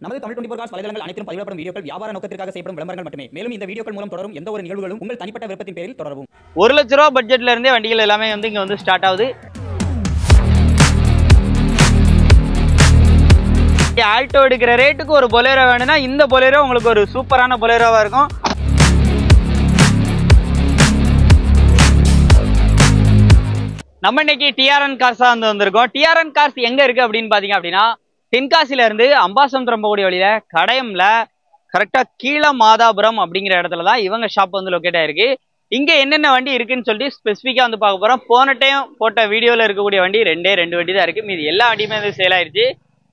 நமது தமிழ் 24 காஸ் வலைதளங்கள் அனைத்தும் பதிவிடப்படும் வீடியோக்கள் வியாபார நோக்கத்திற்காக செய்யப்படும் விளம்பரங்கள் மட்டுமே. மேலும் இந்த வீடியோக்கள் மூலம் தொடரும் எந்த ஒரு நிகழ்வுகளும் உங்கள் தனிப்பட்ட விருப்பத்தின் பேரில் தொடரவும். 1 லட்ச ரூபா பட்ஜெட்ல இருந்தே வண்டிகள் எல்லாமே வந்து இங்க வந்து ஸ்டார்ட் ஆகுது. ஆல்டோ எடுக்கிற ரேட்டுக்கு ஒரு பொலேரோ வேணும்னா இந்த பொலேரோ உங்களுக்கு ஒரு சூப்பரான பொலேரோவா இருக்கும். நம்ம இன்னைக்கு டிஆர்என் கார்ஸா வந்து வந்திருக்கோம். டிஆர்என் கார்ஸ் எங்க இருக்கு அப்படின்னு பாத்தீங்க அப்படின்னா, தென்காசில இருந்து அம்பாசமுத்திரம் போகக்கூடிய வழியில கடையம்ல கரெக்டா கீழ மாதாபுரம் அப்படிங்கிற இடத்துல தான் இவங்க ஷாப் வந்து லொக்கேட் ஆயிருக்கு. இங்க என்னென்ன வண்டி இருக்குன்னு சொல்லிட்டு ஸ்பெசிஃபிக்கா வந்து பார்க்க போறோம். போன டைம் போட்ட வீடியோல இருக்கக்கூடிய வண்டி ரெண்டு வண்டி தான் இருக்கு. மீதி எல்லா வண்டியுமே வந்து சேல் ஆயிருச்சு.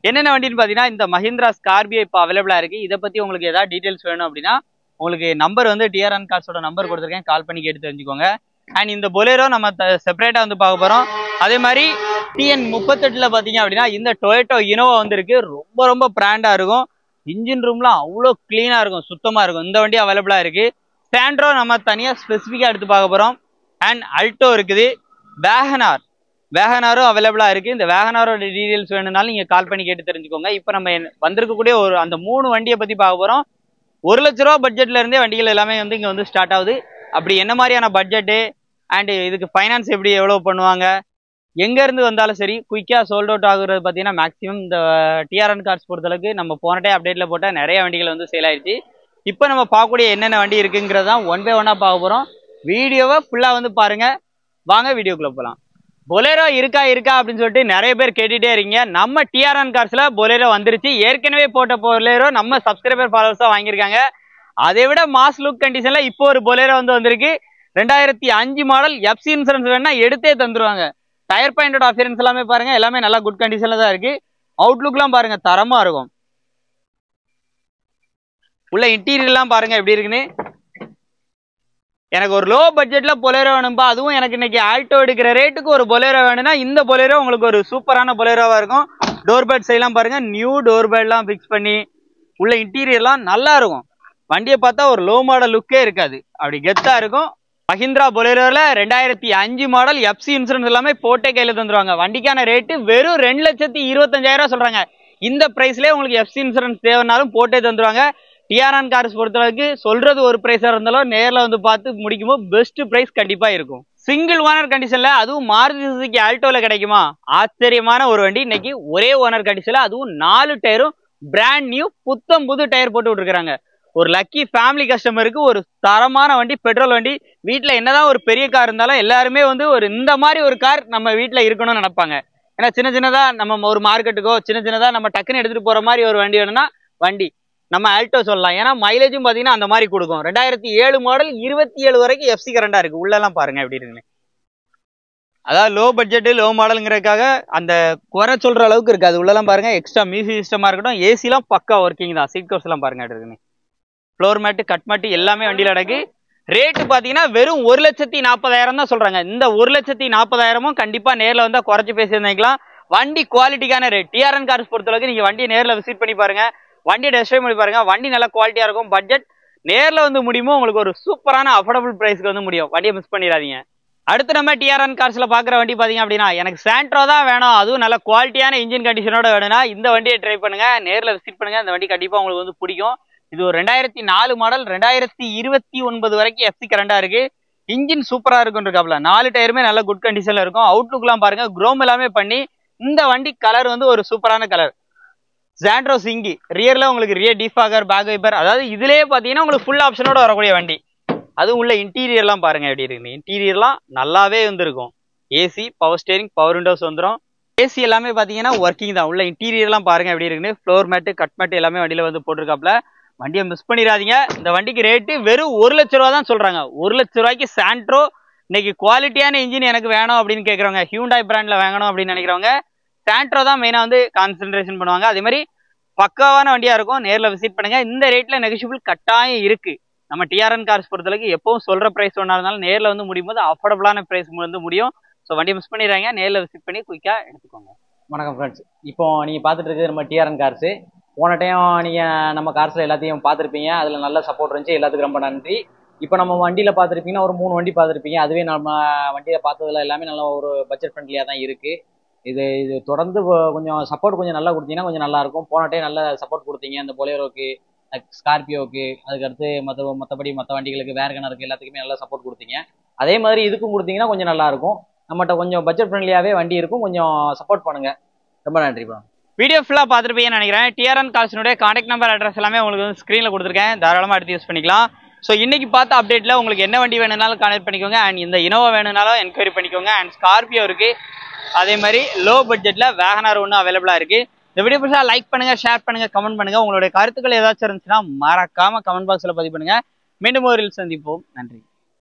என்னென்ன வண்டின்னு பாத்தீங்கன்னா, இந்த மஹிந்திரா ஸ்கார்பியோ இப்போ அவைலபிளா இருக்கு. இதை பத்தி உங்களுக்கு ஏதாவது டீடைல்ஸ் வேணும் அப்படின்னா உங்களுக்கு நம்பர் வந்து டிஆர்என் கார்ஸோட நம்பர் கொடுத்துருக்கேன், கால் பண்ணி கேட்டு தெரிஞ்சுக்கோங்க. அண்ட் இந்த பொலேரோ நம்ம செப்பரேட்டா வந்து பார்க்க போறோம். அதே மாதிரி TN38ல பாத்தீங்க அப்படின்னா இந்த டொயோட்டோ இனோவா வந்துருக்கு. ரொம்ப பிராண்டா இருக்கும். இன்ஜின் ரூம்லாம் அவ்வளோ கிளீனா இருக்கும், சுத்தமா இருக்கும். இந்த வண்டி அவைலபிளா இருக்கு. சாண்ட்ரோ நம்ம தனியா ஸ்பெசிஃபிக்கா எடுத்து பார்க்க போறோம். அண்ட் அல்டோ இருக்குது. வேகனாரும் அவைலபிளா இருக்கு. இந்த வேகனாரோட டீடைல்ஸ் வேணும்னாலும் நீங்க கால் பண்ணி கேட்டு தெரிஞ்சுக்கோங்க. இப்போ நம்ம வந்திருக்கக்கூடிய அந்த 3 வண்டியை பத்தி பார்க்க போறோம். 1 லட்ச ரூபா பட்ஜெட்ல இருந்தே வண்டிகள் எல்லாமே வந்து இங்க வந்து ஸ்டார்ட் ஆகுது. அப்படி என்ன மாதிரியான பட்ஜெட்டு அண்ட் இதுக்கு ஃபைனான்ஸ் எப்படி எவ்வளவு பண்ணுவாங்க, எங்க இருந்து வந்தாலும் சரி குயிக்கா சோல்ட் அவுட் ஆகுறது பார்த்தீங்கன்னா மேக்ஸிமம் இந்த டிஆர்என் கார்ஸ் பொறுத்தளவுக்கு நம்ம போன டைம் அப்டேட்ல போட்ட நிறைய வண்டிகள் வந்து சேல் ஆயிடுச்சு. இப்போ நம்ம பார்க்கக்கூடிய என்னென்ன வண்டி இருக்குங்கிறது தான் ஒன் பை ஒன்னா பார்க்க போறோம். வீடியோவை ஃபுல்லா வந்து பாருங்க. வாங்க வீடியோக்குள்ள போகலாம். பொலேரோ இருக்கா அப்படின்னு சொல்லிட்டு நிறைய பேர் கேட்டுட்டே இருக்கீங்க. நம்ம டிஆர்என் கார்ஸ்ல பொலேரோ வந்துருச்சு. ஏற்கனவே போட்ட பொலேரோ நம்ம சப்ஸ்கிரைபர் ஃபாலோவர்ஸா வாங்கியிருக்காங்க. அதை விட மாஸ் லுக் கண்டிஷன்ல இப்போ ஒரு பொலேரோ வந்து வந்திருக்கு. 2005 மாடல். எஃப்சி இன்சூரன்ஸ் வேணா எடுத்தே தந்துருவாங்க. டயர் பாயிண்டோட அஃபியரன்ஸ் எல்லாமே பாருங்க, எல்லாமே நல்லா குட் கண்டிஷன்ல தான் இருக்கு. அவுட்லுக்லாம் பாருங்க, தரமா இருக்கும். உள்ள இன்டீரியர்லாம் பாருங்க எப்படி இருக்குன்னு. எனக்கு ஒரு லோ பட்ஜெட்ல பொலேரோ வேணும்பா, அதுவும் எனக்கு இன்னைக்கு ஆல்டோ எடுக்கிற ரேட்டுக்கு ஒரு பொலேரோ வேணும்னா இந்த பொலேரோ உங்களுக்கு ஒரு சூப்பரான பொலேரோவா இருக்கும். டோர் பேட் சைட்லாம் பாருங்க, நியூ டோர் பேட்லாம் ஃபிக்ஸ் பண்ணி உள்ள இன்டீரியர்லாம் நல்லா இருக்கும். வண்டியை பார்த்தா ஒரு லோ மாடல் லுக்கே இருக்காது, அப்படி கெத்தா இருக்கும். மஹிந்திரா பொலேரோல 2005 மாடல். எஃப்சி இன்சூரன்ஸ் எல்லாமே போட்டே கையில தந்துருவாங்க. வண்டிக்கான ரேட்டு வெறும் 2,25,000 சொல்றாங்க. இந்த பிரைஸ்லயே உங்களுக்கு எஃப்சி இன்சூரன்ஸ் தேவைனாலும் போட்டே தந்துருவாங்க. டிஆர்என் கார்ஸ் பொறுத்தளவுக்கு சொல்றது ஒரு பிரைஸா இருந்தாலும் நேரில் வந்து பார்த்து முடிக்கும்போது பெஸ்ட் பிரைஸ் கண்டிப்பா இருக்கும். சிங்கிள் ஓனர் கண்டிஷன்ல, அதுவும் மாருதி சுசுகி ஆல்டோல கிடைக்குமா? ஆச்சரியமான ஒரு வண்டி. இன்னைக்கு ஒரே ஓனர் கண்டிஷன்ல, அதுவும் 4 டயரும் பிராண்ட் நியூ புத்தம் புது டயர் போட்டு விட்டுருக்காங்க. ஒரு லக்கி ஃபேமிலி கஸ்டமருக்கு ஒரு தரமான வண்டி, பெட்ரோல் வண்டி. வீட்டில் என்னதான் ஒரு பெரிய கார் இருந்தாலும் எல்லாருமே வந்து இந்த மாதிரி ஒரு கார் நம்ம வீட்டில் இருக்கணும்னு நினைப்பாங்க. ஏன்னா சின்னதா நம்ம ஒரு மார்க்கெட்டுக்கோ சின்னதா நம்ம டக்குன்னு எடுத்துட்டு போற மாதிரி ஒரு வண்டி வேணும்னா வண்டி நம்ம ஆல்டோ சொல்லலாம். ஏன்னா மைலேஜும் பார்த்தீங்கன்னா அந்த மாதிரி கொடுக்கும். 2007 மாடல் 27 வரைக்கும் எஃப்சி கரண்டா இருக்கு. உள்ளெல்லாம் பாருங்க எப்படி இருக்குன்னு. அதாவது லோ பட்ஜெட் லோ மாடலுங்கிறதுக்காக அந்த குறை சொல்ற அளவுக்கு இருக்காது. உள்ளெல்லாம் பாருங்க, எக்ஸ்ட்ரா மியூசிக் சிஸ்டமா இருக்கட்டும், ஏசிலாம் பக்கா ஒர்க்கிங் தான். சீட் கவர்ஸ் எல்லாம் பாருங்க இருக்குன்னு. ஃப்ளோர் மேட்டு கட் மேட்டு எல்லாமே வண்டியில் அடக்கு. ரேட்டு பார்த்தீங்கன்னா வெறும் 1,40,000 தான் சொல்றாங்க. இந்த 1,40,000 கண்டிப்பா நேரில் வந்தா குறைச்சி பேசியிருந்தீங்களா. வண்டி குவாலிட்டிக்கான ரேட். டிஆர்என் கார்ஸ் பொறுத்தளவுக்கு நீங்க வண்டியை நேரில் விசிட் பண்ணி பாருங்க, வண்டியை டெஸ்ட் ட்ரைவ் பண்ணி பாருங்க. வண்டி நல்லா குவாலிட்டியா இருக்கும். பட்ஜெட் நேரில் வந்து முடியுமோ உங்களுக்கு ஒரு சூப்பரான அஃபோர்டபுள் பிரைஸ்க்கு வந்து முடியும். வண்டியை மிஸ் பண்ணிடாதீங்க. அடுத்து நம்ம டிஆர்என் கார்ஸ்ல பாக்குற வண்டி பாத்தீங்க அப்படின்னா, எனக்கு சாண்ட்ரோ தான் வேணும், அதுவும் நல்ல குவாலிட்டியான இன்ஜின் கண்டிஷனோட வேணும்னா இந்த வண்டியை ட்ரை பண்ணுங்க, நேரில் விசிட் பண்ணுங்க. இந்த வண்டி கண்டிப்பா உங்களுக்கு வந்து பிடிக்கும். இது ஒரு 2004 மாடல். 2029 வரைக்கும் எஃப்சி கரண்டா இருக்கு. இன்ஜின் சூப்பரா இருக்குன்றிருக்காப்ல. 4 டயருமே நல்ல குட் கண்டிஷன்ல இருக்கும். அவுட்லுக்லாம் பாருங்க, குரோம் எல்லாமே பண்ணி. இந்த வண்டி கலர் வந்து ஒரு சூப்பரான கலர். சாண்ட்ரோ சிங்கி. ரியர்ல உங்களுக்கு ரியர் டிஃபாகர், பேக் வைப்பர், அதாவது இதுலயே பாத்தீங்கன்னா உங்களுக்கு ஃபுல் ஆப்ஷனோட வரக்கூடிய வண்டி. அதுவும் உள்ள இன்டீரியர்லாம் பாருங்க எப்படி இருக்கு. இன்டீரியர்லாம் நல்லாவே வந்துருக்கும். AC, power steering, power Windows வந்துடும். ஏசி எல்லாமே பாத்தீங்கன்னா ஒர்க்கிங் தான். உள்ள இன்டீரியர்லாம் பாருங்க எப்படி இருக்குன்னு. ஃப்ளோர் மேட்டு கட் மேட்டு எல்லாமே வண்டியில வந்து போட்டிருக்காப்ல. வண்டியை மிஸ் பண்ணிடாதீங்க. இந்த வண்டிக்கு ரேட்டு வெறும் 1 லட்ச ரூபா தான் சொல்றாங்க. 1 லட்ச ரூபாய்க்கு சாண்ட்ரோ. இன்னைக்கு குவாலிட்டியான இன்ஜின் எனக்கு வேணும் அப்படின்னு கேட்கறவங்க, ஹியூண்டாய் பிராண்ட்ல வாங்கணும் அப்படின்னு நினைக்கிறவங்க சாண்ட்ரோ தான் மெயினா வந்து கான்சென்ட்ரேஷன் பண்ணுவாங்க. அதே மாதிரி பக்காவான வண்டியா இருக்கும். நேரில் விசிட் பண்ணுங்க. இந்த ரேட்ல நெகோஷியபிள் கட்டாயம் இருக்கு. நம்ம டிஆர்என் கார்ஸ் பொறுத்தளவுக்கு எப்பவும் சொல்ற பிரைஸ் ஒன்றா இருந்தாலும் நேரில் வந்து முடியும் போது அஃபோர்டபுளான பிரைஸ் வந்து முடியும். ஸோ வண்டியை மிஸ் பண்ணிடுறாங்க, நேரில் விசிட் பண்ணி குயிக்கா எடுத்துக்கோங்க. வணக்கம் ஃப்ரெண்ட்ஸ். இப்போ நீங்கள் பார்த்துட்டு இருக்கிறது நம்ம டிஆர்என் கார்ஸு. போன டைம் நீங்கள் நம்ம கார்ஸில் எல்லாத்தையும் பார்த்துருப்பீங்க. அதில் நல்ல சப்போர்ட் இருந்துச்சு. எல்லாத்துக்கும் ரொம்ப நன்றி. இப்போ நம்ம வண்டியில் பார்த்துருப்பீங்கன்னா ஒரு 3 வண்டி பார்த்துருப்பீங்க. அதுவே நம்ம வண்டியில் பார்த்ததுல எல்லாமே நல்ல ஒரு பட்ஜெட் ஃப்ரெண்ட்லியாக தான் இருக்குது. இது தொடர்ந்து கொஞ்சம் சப்போர்ட் கொஞ்சம் நல்லா கொடுத்தீங்கன்னா கொஞ்சம் நல்லா இருக்கும். போன டைம் நல்ல சப்போர்ட் கொடுத்தீங்க இந்த பொலேரோக்கு, ஸ்கார்பியோக்கு, அதுக்கடுத்து மற்றபடி மற்ற வண்டிகளுக்கு, வேர்கனருக்கு எல்லாத்துக்குமே நல்லா சப்போர்ட் கொடுத்தீங்க. அதே மாதிரி இதுக்கும் கொடுத்தீங்கன்னா கொஞ்சம் நல்லா இருக்கும். நம்மகிட்ட கொஞ்சம் பட்ஜெட் ஃப்ரெண்ட்லியாகவே வண்டி இருக்கும். கொஞ்சம் சப்போர்ட் பண்ணுங்க. ரொம்ப நன்றி ப்ரோ. வீடியோ ஃபுல்லாக பார்த்துருப்பீங்கன்னு நினைக்கிறேன். டிஆர்என் கார்ஸினுடைய கான்டாக்ட் நம்பர் அட்ரஸ் எல்லாமே உங்களுக்கு வந்து ஸ்க்ரீனில் கொடுத்துருக்கேன். தாராளமாக எடுத்து யூஸ் பண்ணிக்கலாம். ஸோ இன்னைக்கு பார்த்த அப்டேட்டில் உங்களுக்கு என்ன வண்டி வேணும்னாலும் கான்டாக்ட் பண்ணிக்கோங்க. அண்ட் இந்த இனோவா வேணும்னாலும் என்கொயரி பண்ணிக்கோங்க. அண்ட் ஸ்கார்பியோ இருக்குது. அதே மாதிரி லோ பட்ஜெட்டில் வேகனார் ஒன்று அவைலபிளாக இருக்குது. இந்த வீடியோ புதுசாக லைக் பண்ணுங்கள், ஷேர் பண்ணுங்கள், கமெண்ட் பண்ணுங்கள். உங்களுடைய கருத்துக்கள் ஏதாச்சும் இருந்துச்சுன்னா மறக்காமல் கமெண்ட் பாக்ஸில் பதிவு பண்ணுங்கள். மீண்டும் ஒரு சந்திப்போம். நன்றி.